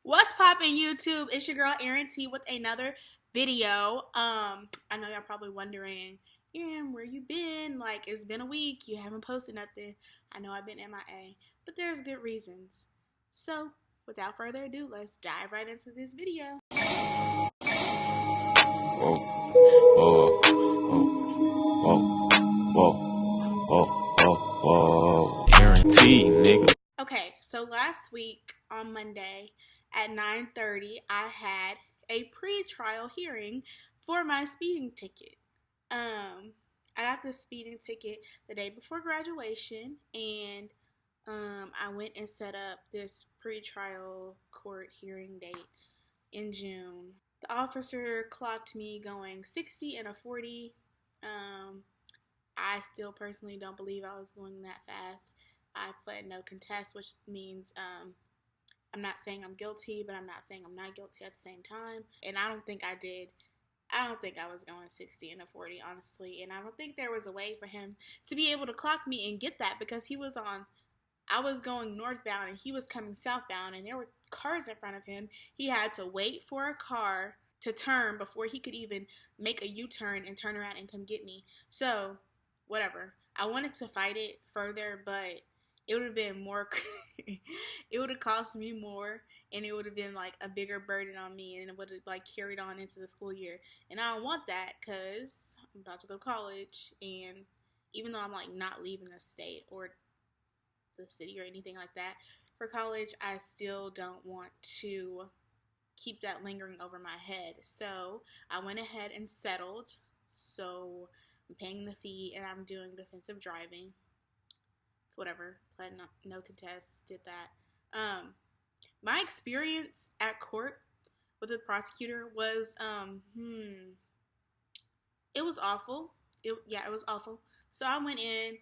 What's poppin' YouTube? It's your girl Aryn T with another video. I know y'all probably wondering, Aryn, where you been? Like, it's been a week. You haven't posted nothing. I know I've been MIA, but there's good reasons. So, without further ado, let's dive right into this video. Whoa, whoa, whoa, whoa, whoa, whoa. Guaranteed, nigga. Okay, so last week on Monday at 9:30, I had a pre-trial hearing for my speeding ticket. I got the speeding ticket the day before graduation, and I went and set up this pre-trial court hearing date in June. The officer clocked me going 60 and a 40. I still personally don't believe I was going that fast. I pled no contest, which means I'm not saying I'm guilty, but I'm not saying I'm not guilty at the same time. And I don't think I did. I don't think I was going 60 and a 40, honestly. And I don't think there was a way for him to be able to clock me and get that, because I was going northbound and he was coming southbound, and there were cars in front of him. He had to wait for a car to turn before he could even make a U-turn and turn around and come get me. So, whatever. I wanted to fight it further, but it would have been more, it would have cost me more, and it would have been like a bigger burden on me, and it would have like carried on into the school year. And I don't want that, because I'm about to go to college, and even though I'm like not leaving the state or the city or anything like that for college, I still don't want to keep that lingering over my head. So I went ahead and settled. So I'm paying the fee, and I'm doing defensive driving. It's whatever. Pled no contest. Did that. My experience at court with the prosecutor was it was awful. It was awful. So I went in.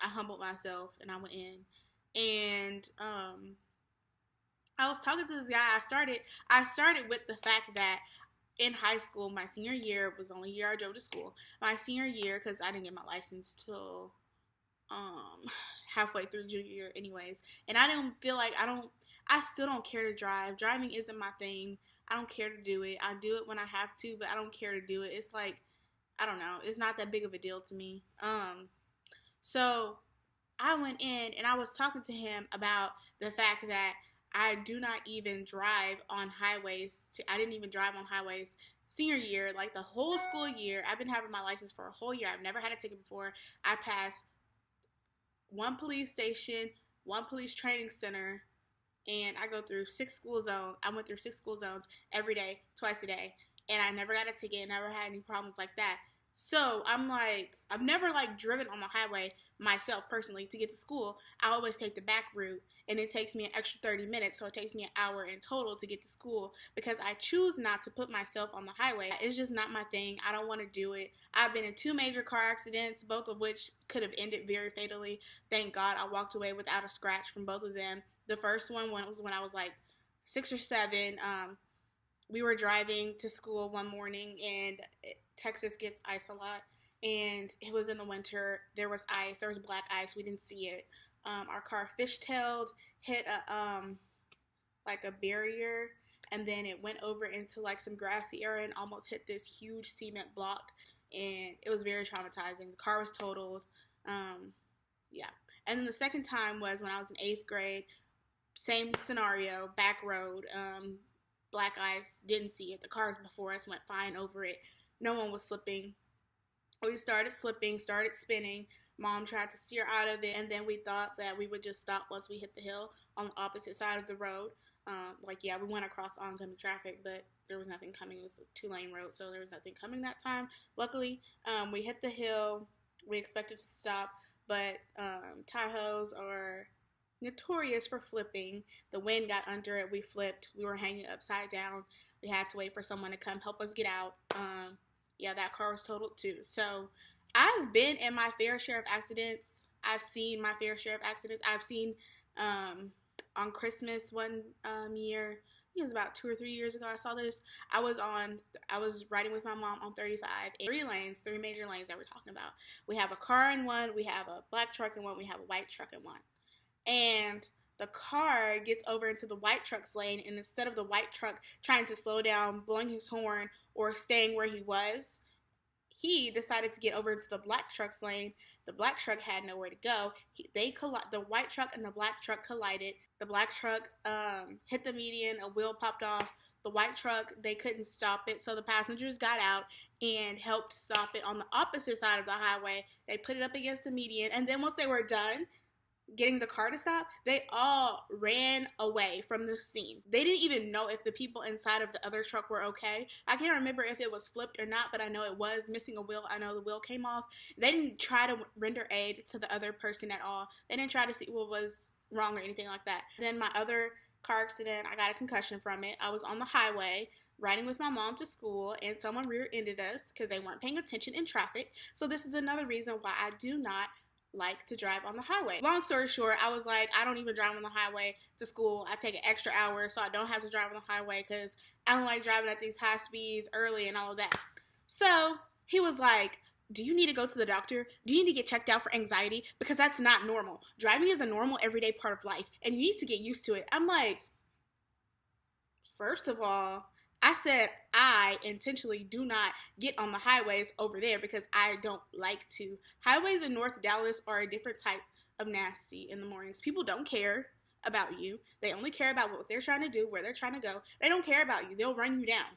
I humbled myself, and I went in, and I was talking to this guy. I started with the fact that in high school, my senior year was the only year I drove to school. My senior year, because I didn't get my license till halfway through junior year anyways, and I didn't feel like I still don't care to drive. Driving isn't my thing. I don't care to do it. I do it when I have to, but I don't care to do it. It's like, I don't know, it's not that big of a deal to me. So I went in and I was talking to him about the fact that I do not even drive on highways. I didn't even drive on highways senior year, like the whole school year. I've been having my license for a whole year. I've never had a ticket before. I passed one police station, one police training center, and I go through 6 school zones. I went through 6 school zones every day, twice a day, and I never got a ticket, never had any problems like that. So I'm like, I've never like driven on the highway myself personally to get to school. I always take the back route, and it takes me an extra 30 minutes, so it takes me an hour in total to get to school, because I choose not to put myself on the highway. It's just not my thing. I don't want to do it. I've been in 2 major car accidents, both of which could have ended very fatally. Thank God I walked away without a scratch from both of them. The first one was when I was like 6 or 7. We were driving to school one morning, and Texas gets ice a lot, and it was in the winter. There was ice. There was black ice. We didn't see it. Our car fishtailed, hit like a barrier, and then it went over into like some grassy area and almost hit this huge cement block, and it was very traumatizing. The car was totaled. Yeah. And then the second time was when I was in 8th grade. Same scenario, back road, black ice, didn't see it. The cars before us went fine over it. No one was slipping. We started slipping, started spinning. Mom tried to steer out of it, and then we thought that we would just stop once we hit the hill on the opposite side of the road. We went across oncoming traffic, but there was nothing coming. It was a 2-lane road, so there was nothing coming that time. Luckily, we hit the hill. We expected to stop, but Tahoes are notorious for flipping. The wind got under it. We flipped. We were hanging upside down. We had to wait for someone to come help us get out. That car was totaled too. So I've been in my fair share of accidents. I've seen my fair share of accidents. I've seen on Christmas one year, I think it was about 2 or 3 years ago, I saw this. I was riding with my mom on 35, 3 lanes, 3 major lanes that we're talking about. We have a car in one, we have a black truck in one, we have a white truck in one. And the car gets over into the white truck's lane, and instead of the white truck trying to slow down, blowing his horn, or staying where he was, he decided to get over into the black truck's lane. The black truck had nowhere to go. The white truck and the black truck collided. The black truck hit the median. A wheel popped off. The white truck, they couldn't stop it, so the passengers got out and helped stop it on the opposite side of the highway. They put it up against the median, and then once they were done getting the car to stop, they all ran away from the scene. They didn't even know if the people inside of the other truck were okay. I can't remember if it was flipped or not, but I know it was missing a wheel. I know the wheel came off. They didn't try to render aid to the other person at all. They didn't try to see what was wrong or anything like that. Then my other car accident, I got a concussion from it. I was on the highway riding with my mom to school, and someone rear-ended us because they weren't paying attention in traffic. So this is another reason why I do not like to drive on the highway. Long story short, I was like, I don't even drive on the highway to school. I take an extra hour so I don't have to drive on the highway because I don't like driving at these high speeds early and all of that. So he was like, do you need to go to the doctor? Do you need to get checked out for anxiety? Because that's not normal. Driving is a normal everyday part of life, and you need to get used to it. I'm like, first of all, I said I intentionally do not get on the highways over there because I don't like to. Highways in North Dallas are a different type of nasty in the mornings. People don't care about you. They only care about what they're trying to do, where they're trying to go. They don't care about you. They'll run you down.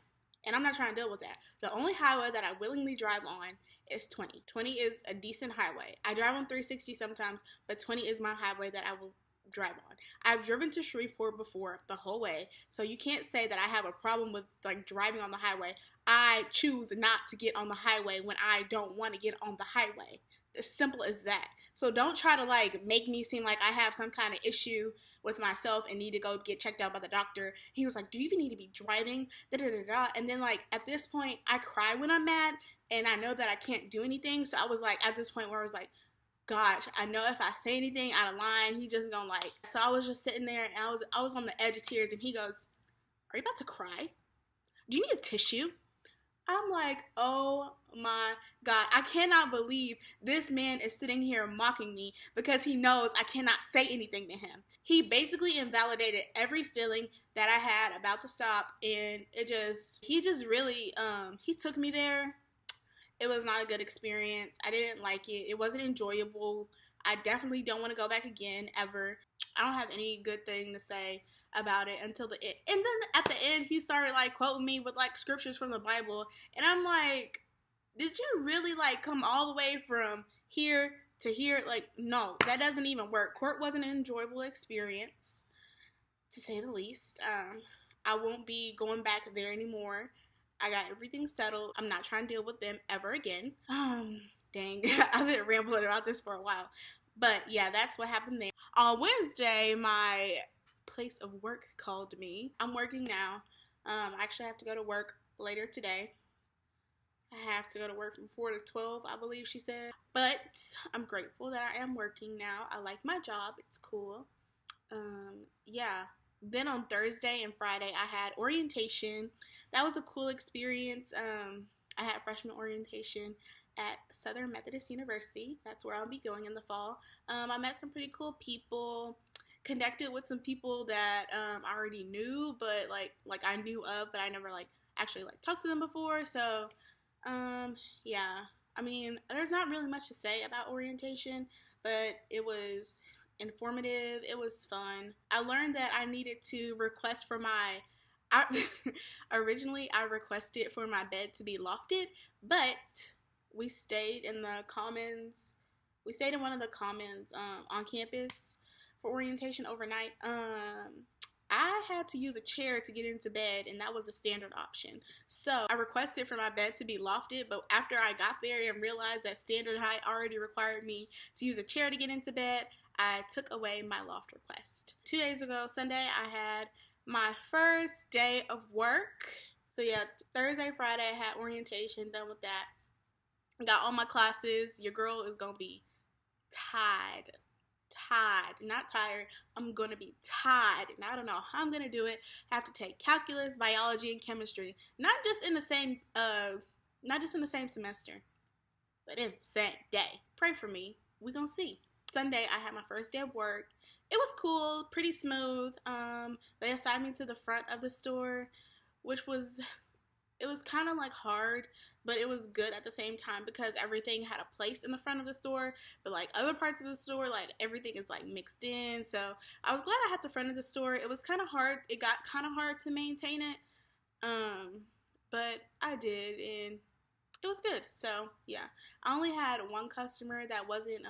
And I'm not trying to deal with that. The only highway that I willingly drive on is 20. 20 is a decent highway. I drive on 360 sometimes, but 20 is my highway that I will drive on. I've driven to Shreveport before the whole way, so you can't say that I have a problem with like driving on the highway. I choose not to get on the highway when I don't want to get on the highway. As simple as that. So don't try to like make me seem like I have some kind of issue with myself and need to go get checked out by the doctor. He was like, do you even need to be driving? Da, da, da, da. And then like at this point I cry when I'm mad and I know that I can't do anything. So I was like at this point where I was like, gosh, I know if I say anything out of line, he just gonna like. So I was just sitting there and I was on the edge of tears, and he goes, are you about to cry? Do you need a tissue? I'm like, oh my God, I cannot believe this man is sitting here mocking me because he knows I cannot say anything to him. He basically invalidated every feeling that I had about the stop, and he just really, he took me there. It was not a good experience. I didn't like it. It wasn't enjoyable. I definitely don't want to go back again, ever. I don't have any good thing to say about it until the end. And then at the end, he started like quoting me with like scriptures from the Bible. And I'm like, did you really like come all the way from here to here? Like, no, that doesn't even work. Court wasn't an enjoyable experience, to say the least. I won't be going back there anymore. I got everything settled. I'm not trying to deal with them ever again. Dang, I've been rambling about this for a while. But yeah, that's what happened there. On Wednesday, my place of work called me. I'm working now. I actually have to go to work later today. I have to go to work from 4 to 12, I believe she said. But I'm grateful that I am working now. I like my job. It's cool. Yeah. Then on Thursday and Friday, I had orientation. That was a cool experience. I had freshman orientation at Southern Methodist University. That's where I'll be going in the fall. I met some pretty cool people, connected with some people that I already knew, but like I knew of, but I never like actually like talked to them before. So yeah, I mean, there's not really much to say about orientation, but it was informative. It was fun. I learned that I needed to request for originally I requested for my bed to be lofted, but we stayed in the commons. We stayed in one of the commons on campus for orientation overnight. I had to use a chair to get into bed, and that was a standard option. So I requested for my bed to be lofted, but after I got there and realized that standard height already required me to use a chair to get into bed, I took away my loft request. 2 days ago, Sunday, I had my first day of work. So yeah, Thursday, Friday, I had orientation, done with that. Got all my classes. Your girl is gonna be tired, not tired. I'm gonna be tired, and I don't know how I'm gonna do it. I have to take calculus, biology, and chemistry, not just in the same semester, but in the same day. Pray for me. We gonna see. Sunday, I had my first day of work. it was cool, pretty smooth. They assigned me to the front of the store, which was, it was kind of like hard, but it was good at the same time because everything had a place in the front of the store. But like other parts of the store, like everything is like mixed in. So I was glad I had the front of the store. It was kind of hard. It got kind of hard to maintain it. But I did, and it was good. So yeah, I only had one customer that wasn't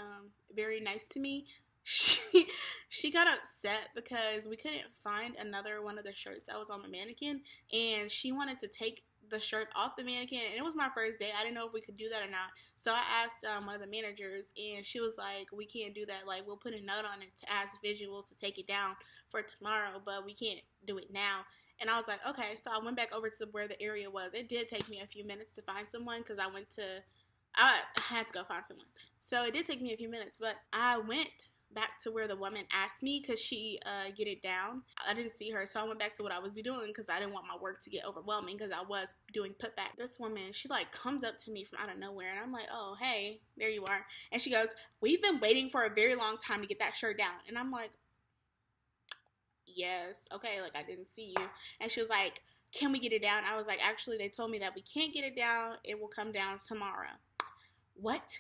very nice to me. She got upset because we couldn't find another one of the shirts that was on the mannequin, and she wanted to take the shirt off the mannequin, and it was my first day. I didn't know if we could do that or not. So I asked one of the managers, and she was like, we can't do that. Like, we'll put a note on it to ask visuals to take it down for tomorrow, but we can't do it now. And I was like, okay. So I went back over to where the area was. It did take me a few minutes to find someone because I had to go find someone. So it did take me a few minutes, but I went back to where the woman asked me because she get it down. I didn't see her, so I went back to what I was doing because I didn't want my work to get overwhelming because I was doing putback. This woman, she like comes up to me from out of nowhere, and I'm like, oh, hey, there you are. And she goes, we've been waiting for a very long time to get that shirt down. And I'm like, yes, okay, like I didn't see you. And she was like, can we get it down? I was like, actually, they told me that we can't get it down. It will come down tomorrow. What?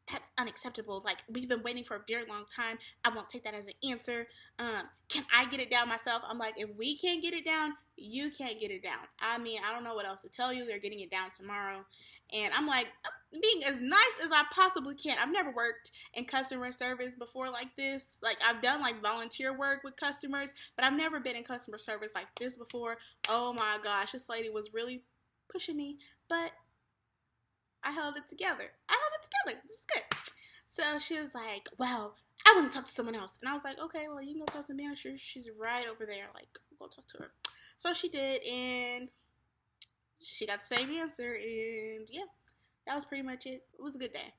That's unacceptable. Like, we've been waiting for a very long time. I won't take that as an answer. Can I get it down myself? I'm like, if we can't get it down, you can't get it down. I mean, I don't know what else to tell you. They're getting it down tomorrow. And I'm like, I'm being as nice as I possibly can. I've never worked in customer service before like this. Like, I've done like volunteer work with customers, but I've never been in customer service like this before. Oh my gosh, this lady was really pushing me, but I held it together. It's good. So she was like, well, I want to talk to someone else. And I was like, okay, well, you can go talk to the manager. She's right over there. Like, go talk to her. So she did, and she got the same answer. And yeah, that was pretty much it. It was a good day.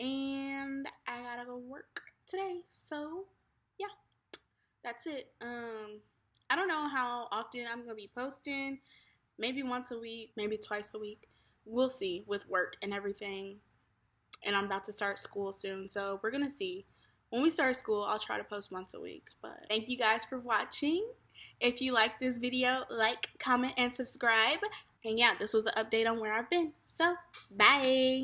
And I gotta go work today. So yeah, that's it. I don't know how often I'm going to be posting. Maybe once a week, maybe twice a week. We'll see with work and everything. And I'm about to start school soon, so we're going to see. When we start school, I'll try to post once a week. But thank you guys for watching. If you like this video, like, comment, and subscribe. And yeah, this was an update on where I've been. So, bye!